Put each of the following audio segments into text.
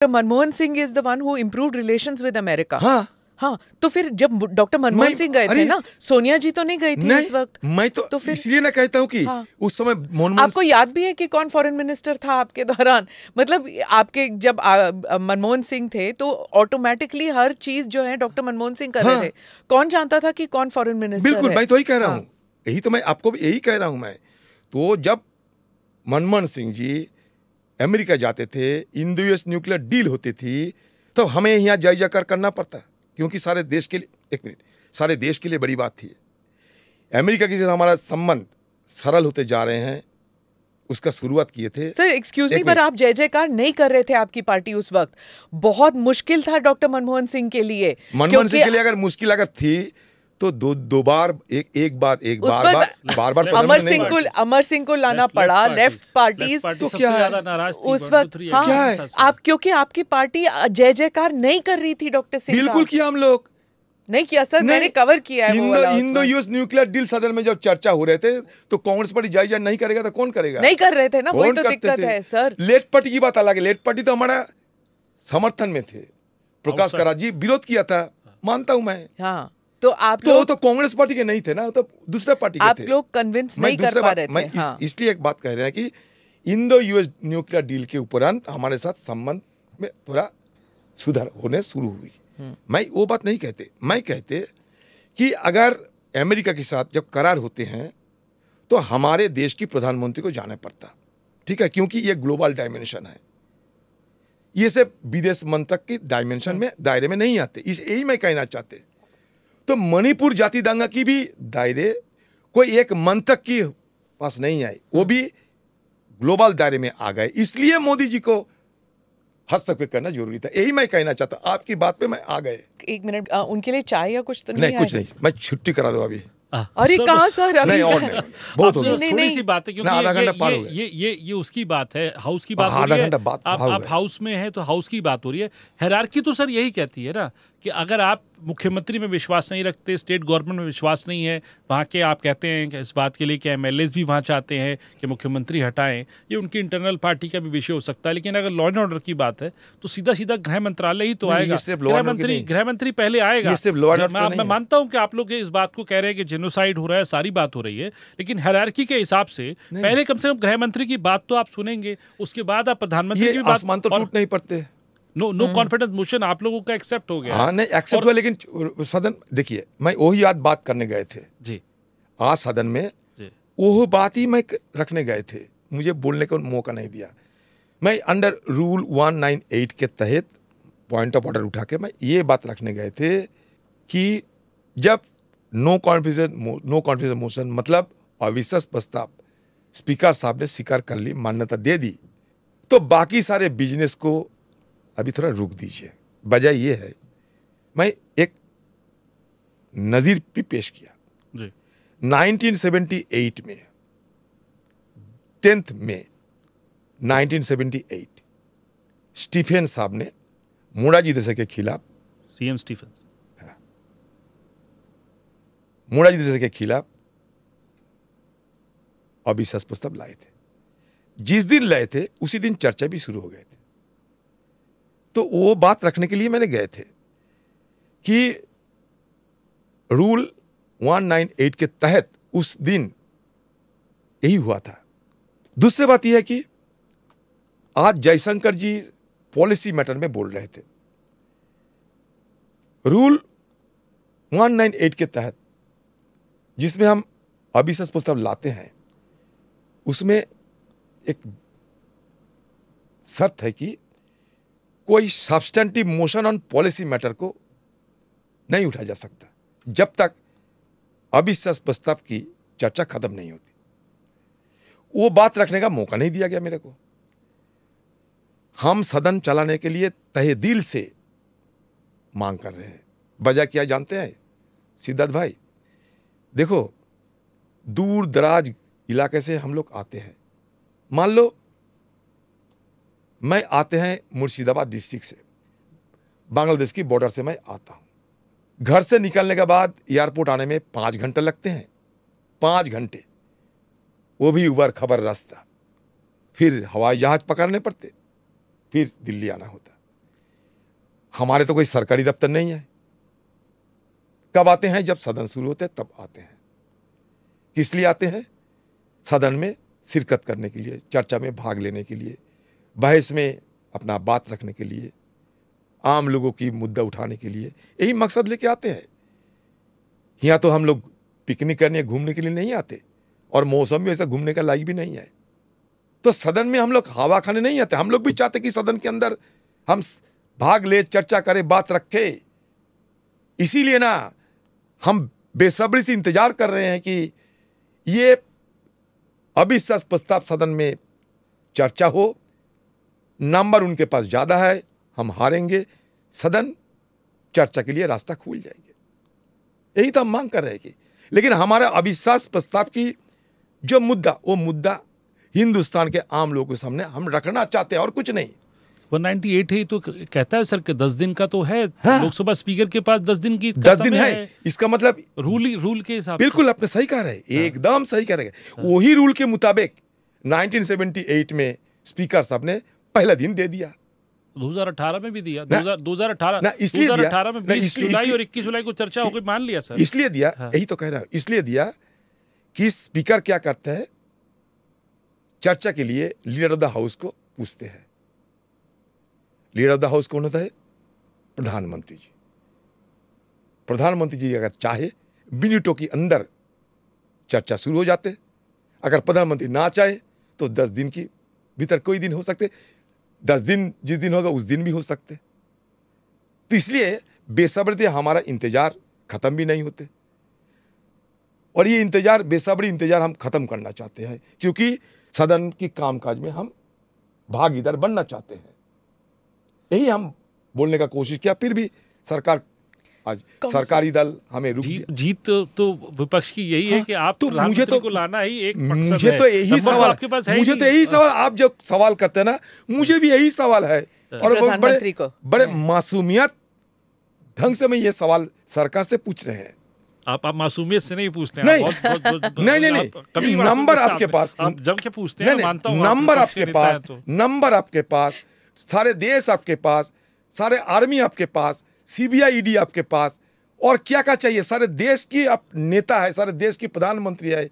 Manmohan Singh is the one who improved relations with America. हाँ हाँ, तो फिर जब डॉक्टर मनमोहन सिंह गए थे ना, सोनिया जी तो नहीं गई थी उस वक्त। मैं तो फिर इसलिए ना कहता हूँ कि हाँ, उस समय मनमोहन, आपको याद भी है कि कौन फॉरेन मिनिस्टर था आपके दौरान? मतलब आपके जब मनमोहन सिंह थे तो ऑटोमेटिकली हर चीज जो है डॉक्टर मनमोहन सिंह कर रहे थे। कौन जानता था कि कौन फॉरेन मिनिस्टर है? बिल्कुल, मैं तो यही कह रहा हूँ, यही तो मैं आपको भी यही कह रहा हूँ। मैं तो जब मनमोहन सिंह जी अमेरिका जाते थे, इंडो यूएस न्यूक्लियर डील होती थी, तो हमें यहाँ जय जयकार करना पड़ता, क्योंकि सारे देश के लिए, एक मिनट, सारे देश के लिए बड़ी बात थी। अमेरिका के साथ हमारा संबंध सरल होते जा रहे हैं, उसका शुरुआत किए थे। सर एक्सक्यूज मी, पर आप जय जयकार नहीं कर रहे थे, आपकी पार्टी उस वक्त। बहुत मुश्किल था डॉक्टर मनमोहन सिंह के लिए। मनमोहन सिंह के लिए अगर मुश्किल अगर थी तो दो बार एक बार अमर सिंह को लाना पड़ा, लेफ्ट पार्टीज। तो क्या है उस वक्त? हाँ, क्या है आप, क्योंकि आपकी पार्टी जय जयकार नहीं कर रही थी डॉक्टर सिंह। बिल्कुल किया, हम लोग नहीं किया सर, मैंने कवर किया है। इंडो यूएस न्यूक्लियर डील सदन में जब चर्चा हो रहे थे तो कांग्रेस पार्टी जय नहीं करेगा तो कौन करेगा? नहीं कर रहे थे ना, वही तो दिक्कत है सर। लेट पार्टी की बात अलग है, लेट पार्टी तो हमारा समर्थन में थे, प्रकाश करात जी विरोध किया था, मानता हूं मैं। हाँ, तो आप तो कांग्रेस पार्टी के नहीं थे ना, तो दूसरे पार्टी के थे। आप लोग कन्विंस नहीं कर पा रहे थे। मैं इसलिए एक बात कह रहे हैं कि इंडो यूएस न्यूक्लियर डील के उपरांत हमारे साथ संबंध में थोड़ा सुधार होने शुरू हुई। मैं वो बात नहीं कहते, मैं कहते कि अगर अमेरिका के साथ जब करार होते हैं तो हमारे देश की प्रधानमंत्री को जाना पड़ता, ठीक है, क्योंकि ये ग्लोबल डायमेंशन है, ये सिर्फ विदेश मंत्री की डायमेंशन में दायरे में नहीं आते। यही मैं कहना चाहते। तो मणिपुर जाति दंगा की भी दायरे कोई एक मंत्री की पास नहीं आए, वो भी ग्लोबल दायरे में आ गए, इसलिए मोदी जी को हस्तक्षेप करना जरूरी था। यही मैं कहना चाहता, आपकी बात पे मैं आ गए। एक मिनट, उनके लिए चाय या कुछ तो नहीं? कुछ नहीं, मैं छुट्टी करा दो अभी। अरे कहाँ सर, अभी नहीं और नहीं, बहुत हो गया, थोड़ी सी बात है, क्योंकि आधा घंटा पार हो गया। ये उसकी बात है, हाउस की बात हो आधा रही है। घंटा बात आप हाउस में हैं तो हाउस की बात हो रही है। हायरार्की तो सर यही कहती है ना कि अगर आप मुख्यमंत्री में विश्वास नहीं रखते, स्टेट गवर्नमेंट में विश्वास नहीं है, वहाँ के आप कहते हैं कि इस बात के लिए कि एमएलएज भी वहाँ चाहते हैं कि मुख्यमंत्री हटाएं, ये उनकी इंटरनल पार्टी का भी विषय हो सकता है। लेकिन अगर लॉ एंड ऑर्डर की बात है तो सीधा सीधा गृह मंत्रालय ही तो आएगा, गृह मंत्री पहले आएगा। मैं मानता हूँ कि आप लोग इस बात को कह रहे हैं कि जेनोसाइड हो रहा है, सारी बात हो रही है, लेकिन हायरार्की के हिसाब से पहले कम से कम गृह मंत्री की बात तो आप सुनेंगे, उसके बाद आप प्रधानमंत्री की बात। आसमान तो टूट नहीं पड़ते। नो कॉन्फिडेंस मोशन आप लोगों का एक्सेप्ट हो गया। हाँ नहीं एक्सेप्ट हुआ, लेकिन सदन देखिए, मैं वही याद बात करने गए थे जी, आज सदन में वो बात ही मैं रखने गए थे, मुझे बोलने का मौका नहीं दिया। मैं अंडर रूल 198 के तहत पॉइंट ऑफ ऑर्डर उठा के मैं ये बात रखने गए थे कि जब नो कॉन्फिडेंस मोशन मतलब अविश्वास प्रस्ताव स्पीकर साहब ने स्वीकार कर ली, मान्यता दे दी, तो बाकी सारे बिजनेस को अभी थोड़ा रुक दीजिए। वजह ये है, मैं एक नजीर भी पेश किया जी। 1978 में 10 मई 1978 स्टीफेन साहब ने मोरारजी देसाई के खिलाफ, सीएम स्टीफन, हाँ, मोरारजी देसाई के खिलाफ अविश्वास प्रस्ताव लाए थे। जिस दिन लाए थे उसी दिन चर्चा भी शुरू हो गए थे। तो वो बात रखने के लिए मैंने गए थे कि रूल 198 के तहत उस दिन यही हुआ था। दूसरी बात यह है कि आज जयशंकर जी पॉलिसी मैटर में बोल रहे थे। रूल 198 के तहत जिसमें हम अविश्वास प्रस्ताव लाते हैं, उसमें एक शर्त है कि कोई substantive motion on policy matter को नहीं उठाया जा सकता जब तक अविश्वास प्रस्ताव की चर्चा खत्म नहीं होती। वो बात रखने का मौका नहीं दिया गया मेरे को। हम सदन चलाने के लिए तहे दिल से मांग कर रहे हैं। वजह क्या जानते हैं सिद्धार्थ भाई? देखो, दूर दराज इलाके से हम लोग आते हैं। मान लो मैं आते हैं मुर्शिदाबाद डिस्ट्रिक्ट से, बांग्लादेश की बॉर्डर से मैं आता हूं। घर से निकलने के बाद एयरपोर्ट आने में 5 घंटे लगते हैं, 5 घंटे, वो भी उबर खबर रास्ता, फिर हवाई जहाज पकड़ने पड़ते, फिर दिल्ली आना होता। हमारे तो कोई सरकारी दफ्तर नहीं है। कब आते हैं? जब सदन शुरू होते हैं तब आते हैं। किस लिए आते हैं? सदन में शिरकत करने के लिए, चर्चा में भाग लेने के लिए, बहस में अपना बात रखने के लिए, आम लोगों की मुद्दा उठाने के लिए, यही मकसद लेके आते हैं। यहाँ तो हम लोग पिकनिक करने घूमने के लिए नहीं आते, और मौसम भी ऐसा घूमने का लायक भी नहीं है। तो सदन में हम लोग हवा खाने नहीं आते। हम लोग भी चाहते कि सदन के अंदर हम भाग ले, चर्चा करें, बात रखें। इसीलिए ना हम बेसब्री से इंतजार कर रहे हैं कि ये अविश्वास प्रस्ताव सदन में चर्चा हो। नंबर उनके पास ज्यादा है, हम हारेंगे, सदन चर्चा के लिए रास्ता खुल जाएंगे। यही तो हम मांग कर रहे हैं कि, लेकिन हमारा अविश्वास प्रस्ताव की जो मुद्दा, वो मुद्दा हिंदुस्तान के आम लोगों के सामने हम रखना चाहते हैं, और कुछ नहीं। 198 है तो कहता है सर कि 10 दिन का तो है। हाँ। लोकसभा स्पीकर के पास 10 दिन की 10 दिन है। इसका मतलब रूल के हिसाब से। बिल्कुल आपने सही कह रहे हैं, एकदम सही कह रहे हैं। वही रूल के मुताबिक 1978 में स्पीकर साहब ने पहला दिन दे दिया। 2018 में भी दिया। ना, 2018 ना, इसलिए 2018 में दिया, 20 जुलाई और 21 जुलाई को चर्चा हो गई, मान लिया सर। इसलिए दिया, यही तो कह रहा हूं, इसलिए दिया कि स्पीकर क्या करते हैं, चर्चा के लिए लीडर ऑफ द हाउस को पूछते हैं। लीडर ऑफ द हाउस कौन होता है? प्रधानमंत्री जी। प्रधानमंत्री जी अगर चाहे मिनटों के अंदर चर्चा शुरू हो जाते। अगर प्रधानमंत्री ना चाहे तो 10 दिन की भीतर कोई दिन हो सकते, 10 दिन जिस दिन होगा उस दिन भी हो सकते। तो इसलिए बेसब्री से हमारा इंतजार खत्म भी नहीं होते, और ये इंतजार, बेसब्री इंतजार हम खत्म करना चाहते हैं, क्योंकि सदन की कामकाज में हम भागीदार बनना चाहते हैं। यही हम बोलने का कोशिश किया, फिर भी सरकार, आज सरकारी दल हमें रुक दिया। जीत तो विपक्ष की यही है कि आप तो प्रधानमंत्री को लाना ही एक मकसद मुझे है। तो यही सवाल आपके पास है, मुझे तो यही सवाल, आप जो सवाल करते हैं ना, मुझे भी यही सवाल है। और प्रधानमंत्री को बड़े मासूमियत ढंग से मैं ये सवाल सरकार से पूछ रहे हैं। आप मासूमियत से नहीं पूछते हैं। नहीं, बहुत नहीं, कभी नंबर आपके पास, आप जम के पूछते हैं, मानता हूं। नंबर आपके पास, नंबर आपके पास, सारे देश आपके पास, सारे आर्मी आपके पास, सीबीआई ईडी आपके पास, और क्या क्या चाहिए? सारे देश की आप नेता है, सारे देश की प्रधानमंत्री है,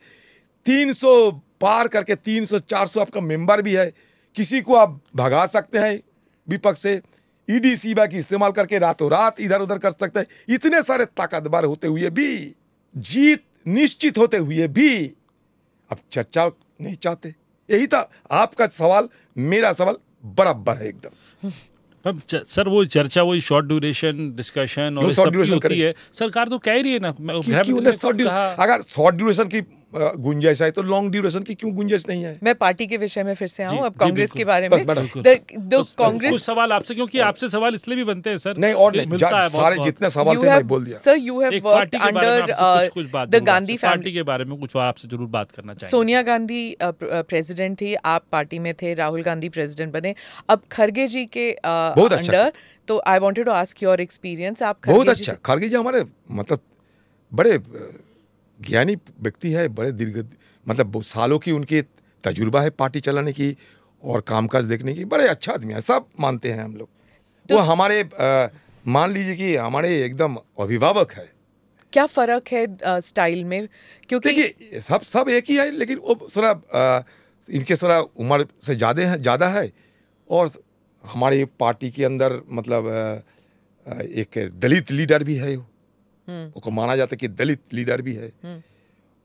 300 पार करके 300 400 आपका मेंबर भी है। किसी को आप भगा सकते हैं विपक्ष से, ईडी सीबीआई की इस्तेमाल करके रातों रात इधर उधर कर सकते हैं। इतने सारे ताकतवर होते हुए भी, जीत निश्चित होते हुए भी अब चर्चा नहीं चाहते। यही था आपका सवाल, मेरा सवाल बराबर है एकदम। सर वो चर्चा, वही शॉर्ट ड्यूरेशन डिस्कशन और सब की होती है। सरकार तो कह रही है ना, अगर शॉर्ट ड्यूरेशन की गुंजाइश है तो लॉन्ग ड्यूरेशन की क्यों गुंजाइश नहीं है? मैं पार्टी के विषय में फिर से आऊं, अब कांग्रेस के बारे में। कांग्रेस कुछ सवाल आपसे, क्योंकि आपसे सवाल इसलिए भी बनते हैं सर। नहीं, और सारे जितने सवाल थे मैं बोल दिया। Sir, you have worked under the Gandhi family. Party के बारे में कुछ आपसे जरूर बात करना चाहिए। सोनिया गांधी प्रेसिडेंट थी, आप पार्टी में थे, राहुल गांधी प्रेसिडेंट बने, अब खरगे जी के अंडर। तो I wanted to ask your experience. आप बहुत अच्छा, खरगे जी हमारे मतलब बड़े ज्ञानी व्यक्ति है, बड़े दीर्घ मतलब सालों की उनकी तजुर्बा है पार्टी चलाने की और कामकाज देखने की। बड़े अच्छा आदमी है, सब मानते हैं हम लोग। तो हमारे मान लीजिए कि हमारे एकदम अभिभावक है। क्या फर्क है स्टाइल में? क्योंकि देखिए सब एक ही है, लेकिन वो थोड़ा इनके थोड़ा उम्र से ज़्यादा है, और हमारी पार्टी के अंदर मतलब एक दलित लीडर भी है। उसको माना जाता है कि दलित लीडर भी है।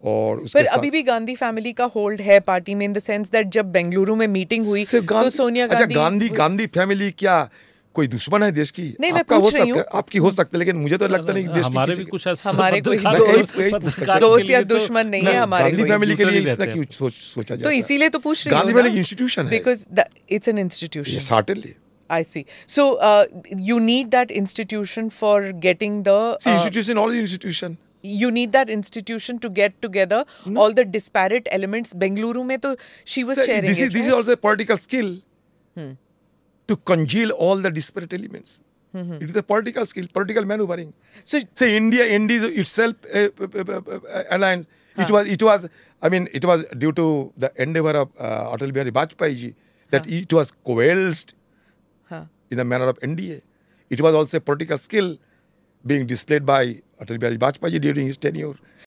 और उसके पर अभी भी गांधी फैमिली का होल्ड है पार्टी में, इन द सेंस दैट जब बेंगलुरु में मीटिंग हुई तो सोनिया गांधी। गांधी फैमिली क्या कोई दुश्मन है देश की? नहीं, मैं पूछ रही हूँ। आपकी हो सकते, लेकिन मुझे तो लगता नहीं देश हमारे भी कुछ हमारे कोई दोस्त या दुश्मन नहीं है हमारे। गांधी फैमिली के लिए इतना क्यों सोचा जाता? तो इसीलिए तो पूछ रही हूँ। गांधी फैमिली इंस्टीट्यूशन है, because it's an institution. Certainly I see. So you need that institution for getting the institution, all the institution. You need that institution to get together all the disparate elements. Bengaluru में तो she was chairing it. This is also a political skill to congeal all the disparate elements. It is a political skill, political maneuvering. So say India itself alliance. It was. I mean, it was due to the endeavor of Atal Bihari Vajpayee ji that it was coalesced in the manner of NDA. It was also a political skill being displayed by Atal Bihari Vajpayee during his tenure.